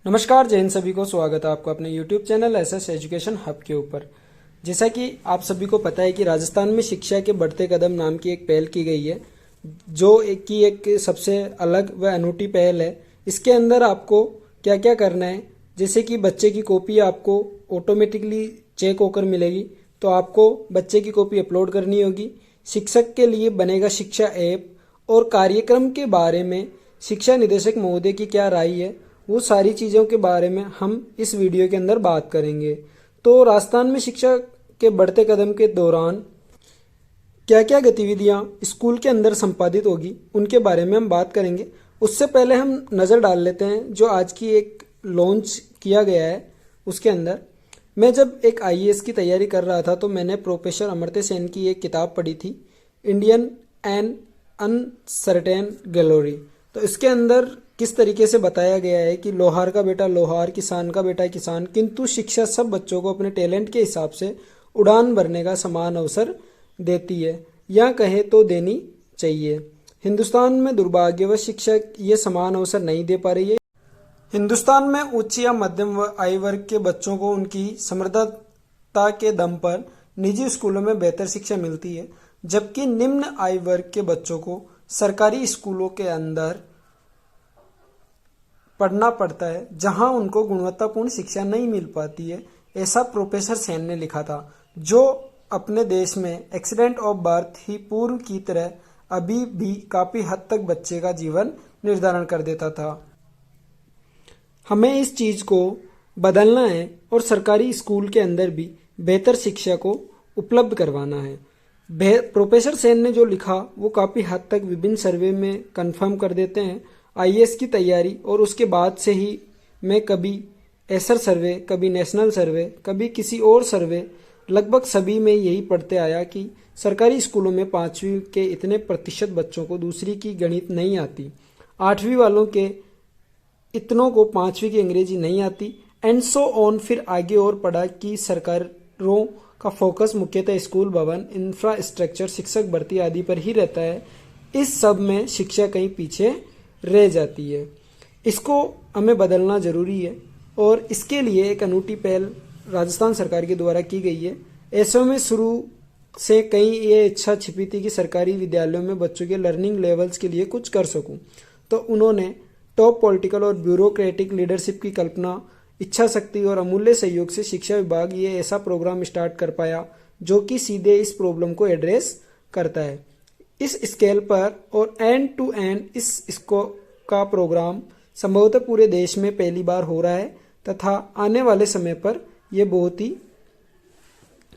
नमस्कार, जय हिंद। सभी को स्वागत है आपका अपने YouTube channel SS education hub के ऊपर। जैसा कि आप सभी को पता है कि राजस्थान में शिक्षा के बढ़ते कदम नाम की एक पहल की गई है, जो एक सबसे अलग व अनूठी पहल है। इसके अंदर आपको क्या क्या करना है, जैसे कि बच्चे की कॉपी आपको ऑटोमेटिकली चेक होकर मिलेगी, तो आपको बच्चे की कॉपी अपलोड करनी होगी। शिक्षक के लिए बनेगा शिक्षा ऐप, और कार्यक्रम के बारे में शिक्षा निदेशक महोदय की क्या राय है, वो सारी चीज़ों के बारे में हम इस वीडियो के अंदर बात करेंगे। तो राजस्थान में शिक्षा के बढ़ते कदम के दौरान क्या क्या गतिविधियां स्कूल के अंदर संपादित होगी, उनके बारे में हम बात करेंगे। उससे पहले हम नज़र डाल लेते हैं जो आज की एक लॉन्च किया गया है उसके अंदर। मैं जब एक आईएएस की तैयारी कर रहा था तो मैंने प्रोफेसर अमर्त्य सेन की एक किताब पढ़ी थी, इंडियन एंड अनसर्टेन ग्लोरी। तो इसके अंदर किस तरीके से बताया गया है कि लोहार का बेटा लोहार, किसान का बेटा किसान, किंतु शिक्षा सब बच्चों को अपने टैलेंट के हिसाब से उड़ान भरने का समान अवसर देती है, या कहे तो देनी चाहिए। हिंदुस्तान में दुर्भाग्यवश शिक्षा ये समान अवसर नहीं दे पा रही है। हिंदुस्तान में उच्च या मध्यम आय वर्ग के बच्चों को उनकी समर्थता के दम पर निजी स्कूलों में बेहतर शिक्षा मिलती है, जबकि निम्न आय वर्ग के बच्चों को सरकारी स्कूलों के अंदर पढ़ना पड़ता है, जहां उनको गुणवत्तापूर्ण शिक्षा नहीं मिल पाती है। ऐसा प्रोफेसर सेन ने लिखा था, जो अपने देश में एक्सीडेंट ऑफ बर्थ ही पूर्व की तरह अभी भी काफी हद तक बच्चे का जीवन निर्धारण कर देता था। हमें इस चीज को बदलना है और सरकारी स्कूल के अंदर भी बेहतर शिक्षा को उपलब्ध करवाना है। प्रोफेसर सेन ने जो लिखा वो काफी हद तक विभिन्न सर्वे में कंफर्म कर देते हैं। आईएएस की तैयारी और उसके बाद से ही मैं कभी एसर सर्वे, कभी नेशनल सर्वे, कभी किसी और सर्वे, लगभग सभी में यही पढ़ते आया कि सरकारी स्कूलों में 5वीं के इतने प्रतिशत बच्चों को दूसरी की गणित नहीं आती, 8वीं वालों के इतनों को 5वीं की अंग्रेजी नहीं आती, एंड सो ऑन। फिर आगे और पढ़ा कि सरकारों का फोकस मुख्यतः स्कूल भवन, इंफ्रास्ट्रक्चर, शिक्षक भर्ती आदि पर ही रहता है। इस सब में शिक्षा कहीं पीछे रह जाती है। इसको हमें बदलना जरूरी है, और इसके लिए एक अनूठी पहल राजस्थान सरकार के द्वारा की गई है। ऐसे में शुरू से कहीं ये इच्छा छिपी थी कि सरकारी विद्यालयों में बच्चों के लर्निंग लेवल्स के लिए कुछ कर सकूं, तो उन्होंने टॉप पॉलिटिकल और ब्यूरोक्रेटिक लीडरशिप की कल्पना, इच्छा शक्ति और अमूल्य सहयोग से शिक्षा विभाग ये ऐसा प्रोग्राम स्टार्ट कर पाया जो कि सीधे इस प्रॉब्लम को एड्रेस करता है। इस स्केल पर और एंड टू एंड इसको का प्रोग्राम संभवतः पूरे देश में पहली बार हो रहा है, तथा आने वाले समय पर यह बहुत ही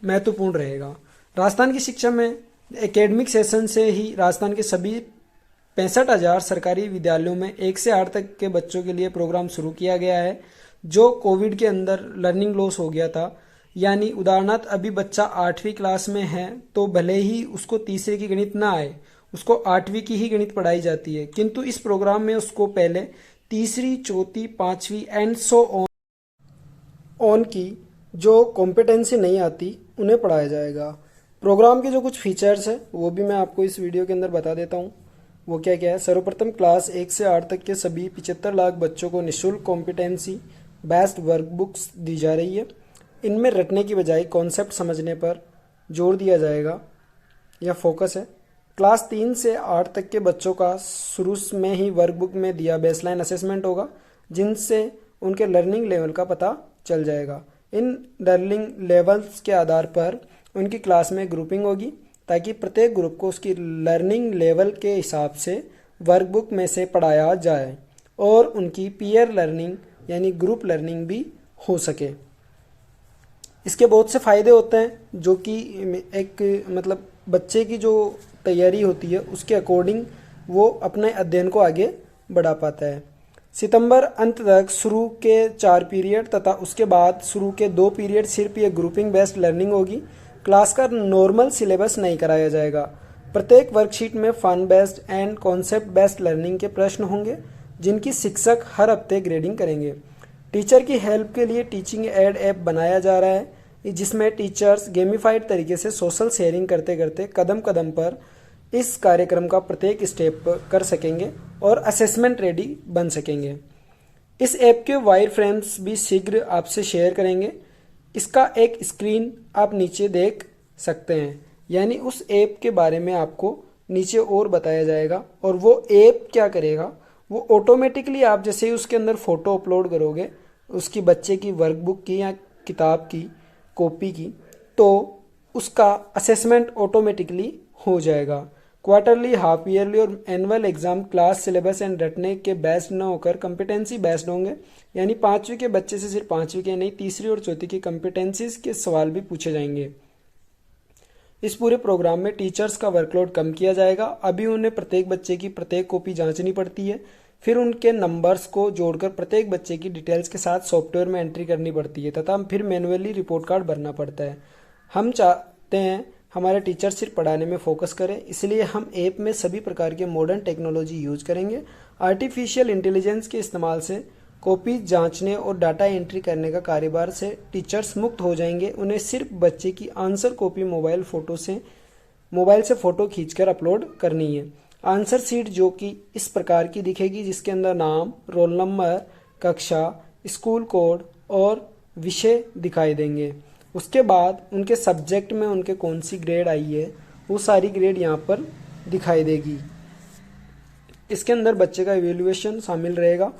महत्वपूर्ण रहेगा। राजस्थान की शिक्षा में एकेडमिक सेशन से ही राजस्थान के सभी 65,000 सरकारी विद्यालयों में 1 से 8 तक के बच्चों के लिए प्रोग्राम शुरू किया गया है, जो कोविड के अंदर लर्निंग लॉस हो गया था। यानी उदाहरणार्थ अभी बच्चा 8वीं क्लास में है तो भले ही उसको तीसरे की गणित ना आए, उसको 8वीं की ही गणित पढ़ाई जाती है, किंतु इस प्रोग्राम में उसको पहले तीसरी, चौथी, 5वीं एंड सो ऑन की जो कॉम्पिटेंसी नहीं आती उन्हें पढ़ाया जाएगा। प्रोग्राम के जो कुछ फीचर्स है वो भी मैं आपको इस वीडियो के अंदर बता देता हूँ। वो क्या क्या है। सर्वप्रथम क्लास 1 से 8 तक के सभी 75 लाख बच्चों को निःशुल्क कॉम्पिटेंसी बेस्ड वर्कबुक्स दी जा रही है। इनमें रटने की बजाय कॉन्सेप्ट समझने पर जोर दिया जाएगा, यह फोकस है। क्लास 3 से 8 तक के बच्चों का शुरू में ही वर्कबुक में दिया बेसलाइन असेसमेंट होगा, जिनसे उनके लर्निंग लेवल का पता चल जाएगा। इन लर्निंग लेवल्स के आधार पर उनकी क्लास में ग्रुपिंग होगी, ताकि प्रत्येक ग्रुप को उसकी लर्निंग लेवल के हिसाब से वर्कबुक में से पढ़ाया जाए और उनकी पीयर लर्निंग यानी ग्रुप लर्निंग भी हो सके। इसके बहुत से फ़ायदे होते हैं, जो कि एक बच्चे की जो तैयारी होती है उसके अकॉर्डिंग वो अपने अध्ययन को आगे बढ़ा पाता है। सितंबर अंत तक शुरू के 4 पीरियड तथा उसके बाद शुरू के 2 पीरियड सिर्फ ये ग्रुपिंग बेस्ड लर्निंग होगी। क्लास का नॉर्मल सिलेबस नहीं कराया जाएगा। प्रत्येक वर्कशीट में fun based and concept based learning के प्रश्न होंगे, जिनकी शिक्षक हर हफ्ते ग्रेडिंग करेंगे। टीचर की हेल्प के लिए टीचिंग एड ऐप बनाया जा रहा है, जिसमें टीचर्स गेमिफाइड तरीके से सोशल शेयरिंग करते करते कदम कदम पर इस कार्यक्रम का प्रत्येक स्टेप कर सकेंगे और असेसमेंट रेडी बन सकेंगे। इस ऐप के वायर फ्रेम्स भी शीघ्र आपसे शेयर करेंगे। इसका एक स्क्रीन आप नीचे देख सकते हैं, यानी उस ऐप के बारे में आपको नीचे और बताया जाएगा। और वो ऐप क्या करेगा, वो ऑटोमेटिकली आप जैसे ही उसके अंदर फ़ोटो अपलोड करोगे उसकी बच्चे की वर्कबुक की या किताब की कॉपी की, तो उसका असेसमेंट ऑटोमेटिकली हो जाएगा। क्वार्टरली, हाफ ईयरली और annual exam class syllabus and रटने के बेस्ड न होकर कॉम्पिटेंसी बेस्ड होंगे, यानी 5वीं के बच्चे से सिर्फ 5वीं के नहीं, तीसरी और चौथी की कॉम्पिटेंसीज के सवाल भी पूछे जाएंगे। इस पूरे प्रोग्राम में टीचर्स का वर्कलोड कम किया जाएगा। अभी उन्हें प्रत्येक बच्चे की प्रत्येक कॉपी जांचनी पड़ती है, फिर उनके नंबर्स को जोड़कर प्रत्येक बच्चे की डिटेल्स के साथ सॉफ्टवेयर में एंट्री करनी पड़ती है तथा फिर मैनुअली रिपोर्ट कार्ड भरना पड़ता है। हम चाहते हैं हमारे टीचर सिर्फ पढ़ाने में फोकस करें, इसलिए हम ऐप में सभी प्रकार के मॉडर्न टेक्नोलॉजी यूज करेंगे। आर्टिफिशियल इंटेलिजेंस के इस्तेमाल से कॉपी जांचने और डाटा एंट्री करने का कार्यभार से टीचर्स मुक्त हो जाएंगे। उन्हें सिर्फ बच्चे की आंसर कॉपी मोबाइल से फ़ोटो खींचकर अपलोड करनी है। आंसर सीट जो कि इस प्रकार की दिखेगी, जिसके अंदर नाम, रोल नंबर, कक्षा, स्कूल कोड और विषय दिखाई देंगे। उसके बाद उनके सब्जेक्ट में उनके कौन सी ग्रेड आई है वो सारी ग्रेड यहाँ पर दिखाई देगी। इसके अंदर बच्चे का इवैल्यूएशन शामिल रहेगा।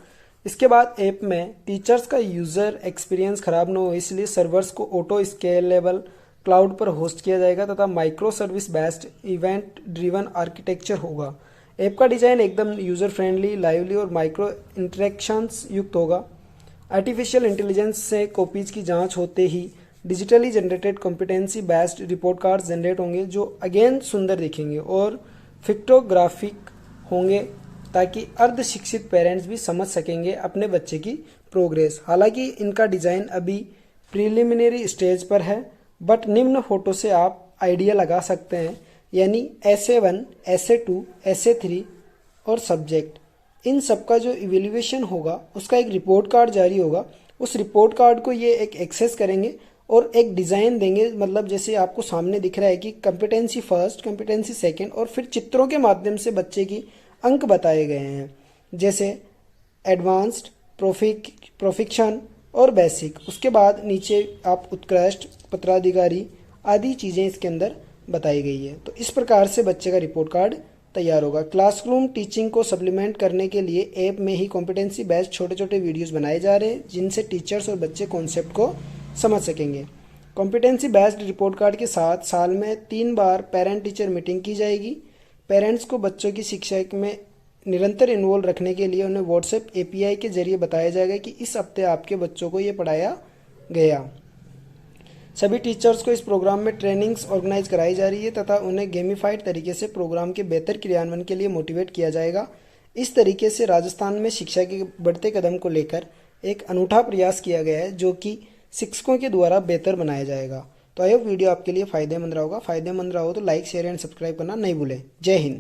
इसके बाद ऐप में टीचर्स का यूज़र एक्सपीरियंस खराब न हो, इसलिए सर्वर्स को ऑटो स्केलेबल क्लाउड पर होस्ट किया जाएगा तथा micro service based event driven architecture होगा। ऐप का डिज़ाइन एकदम यूज़र फ्रेंडली, लाइवली और माइक्रो इंटरेक्शंस युक्त होगा। आर्टिफिशियल इंटेलिजेंस से कॉपीज की जांच होते ही digitally generated competency based report card generate होंगे, जो अगेन सुंदर दिखेंगे और फिक्टोग्राफिक होंगे ताकि अर्ध शिक्षित पेरेंट्स भी समझ सकेंगे अपने बच्चे की प्रोग्रेस। हालांकि इनका डिज़ाइन अभी प्रिलिमिनरी स्टेज पर है, बट निम्न फोटो से आप आइडिया लगा सकते हैं, यानी SA1, SA2, SA3 और सब्जेक्ट, इन सब का जो इवेल्युएशन होगा उसका एक रिपोर्ट कार्ड जारी होगा। उस रिपोर्ट कार्ड को ये एक एक्सेस करेंगे और एक डिज़ाइन देंगे, मतलब जैसे आपको सामने दिख रहा है कि कॉम्पिटेंसी फर्स्ट, कॉम्पिटेंसी सेकंड, और फिर चित्रों के माध्यम से बच्चे की अंक बताए गए हैं, जैसे एडवांस्ड, प्रोफिक्शन और बेसिक। उसके बाद नीचे आप उत्कृष्ट, पत्राधिकारी आदि चीज़ें इसके अंदर बताई गई है। तो इस प्रकार से बच्चे का रिपोर्ट कार्ड तैयार होगा। क्लासरूम टीचिंग को सप्लीमेंट करने के लिए ऐप में ही कॉम्पिटेंसी बेस्ड छोटे छोटे वीडियोस बनाए जा रहे हैं, जिनसे टीचर्स और बच्चे कॉन्सेप्ट को समझ सकेंगे। कॉम्पिटेंसी बेस्ड रिपोर्ट कार्ड के साथ साल में 3 बार पेरेंट टीचर मीटिंग की जाएगी। पेरेंट्स को बच्चों की शिक्षा में निरंतर इन्वॉल्व रखने के लिए उन्हें व्हाट्सएप API के जरिए बताया जाएगा कि इस हफ्ते आपके बच्चों को ये पढ़ाया गया। सभी टीचर्स को इस प्रोग्राम में ट्रेनिंग्स ऑर्गेनाइज कराई जा रही है तथा उन्हें गेमिफाइड तरीके से प्रोग्राम के बेहतर क्रियान्वयन के लिए मोटिवेट किया जाएगा। इस तरीके से राजस्थान में शिक्षा के बढ़ते कदम को लेकर एक अनूठा प्रयास किया गया है, जो कि शिक्षकों के द्वारा बेहतर बनाया जाएगा। तो आई होप वीडियो आपके लिए फ़ायदेमंद रहा होगा। फ़ायदेमंद रहा हो तो लाइक, शेयर एंड सब्सक्राइब करना नहीं भूलें। जय हिंद।